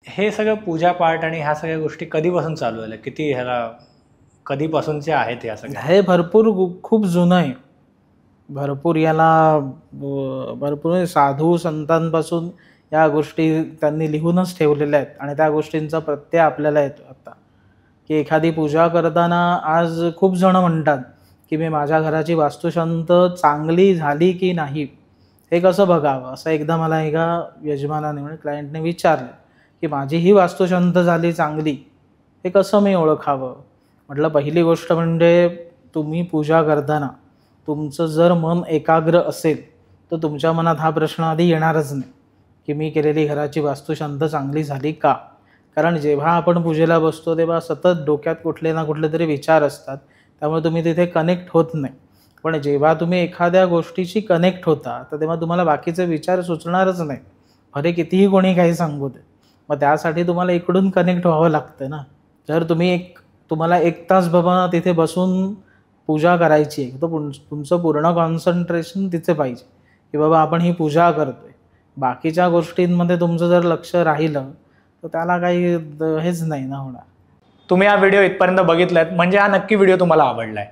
हे सगळं पूजा पाठ आणि ह्या सगळ्या गोष्टी कधीपासून चालू झाल्या? किती ह्याला कधीपासूनचे आहेत ह्या सगळ्या? हे भरपूर खूप जुनं आहे. भरपूर याला भरपूर साधू संतांपासून या गोष्टी त्यांनी लिहूनच ठेवलेल्या आहेत आणि त्या गोष्टींचा प्रत्यय आपल्याला येतो आता, की एखादी पूजा करताना आज खूप जण म्हणतात की मी माझ्या घराची वास्तुशांत चांगली झाली की नाही हे कसं बघावं. असं एकदा मला एका यजमानाने म्हणजे क्लायंटने विचारलं की माझी ही वास्तुशांत झाली चांगली हे कसं मी ओळखावं. म्हटलं पहिली गोष्ट म्हणजे तुम्ही पूजा करताना तुमचं जर मन एकाग्र असेल तर तुमच्या मनात हा प्रश्न आधी येणारच नाही की मी केलेली घराची वास्तुशांत चांगली झाली का. कारण जेव्हा आपण पूजेला बसतो तेव्हा सतत डोक्यात कुठले ना कुठले तरी विचार असतात, त्यामुळे तुम्ही तिथे कनेक्ट होत नाही. पण जेव्हा तुम्ही एखाद्या गोष्टीशी कनेक्ट होता तर तेव्हा तुम्हाला बाकीचे विचार सुचणारच नाही, भले कितीही कोणी काही सांगू दे. मग त्यासाठी तुम्हाला इकडून कनेक्ट व्हावं लागतं ना. जर तुम्हाला 1 तास बाबा तिथे बसून पूजा करायची आहे तर तुमचं पूर्ण कॉन्सन्ट्रेशन तिथे पाहिजे की बाबा आपण ही पूजा करतोय. बाकीच्या गोष्टींमध्ये तुमचं जर लक्ष राहिलं तर त्याला काही हेच नाही ना होणार. तुम्ही हा व्हिडिओ इथपर्यंत बघितलात म्हणजे हा नक्की व्हिडिओ तुम्हाला आवडलाय.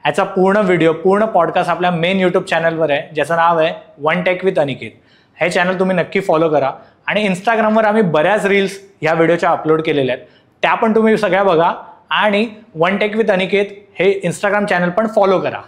ह्याचा पूर्ण व्हिडिओ पूर्ण पॉडकास्ट आपल्या मेन यूट्यूब चॅनलवर आहे, ज्याचं नाव आहे वन टेक विथ अनिकेत. हे चॅनल तुम्ही नक्की फॉलो करा आणि इंस्टाग्रामवर आम्ही बऱ्याच रील्स ह्या व्हिडिओच्या अपलोड केलेल्या आहेत, त्या पण तुम्ही सगळ्या बघा आणि वन टेक विथ अनिकेत हे इंस्टाग्राम चॅनल पण फॉलो करा.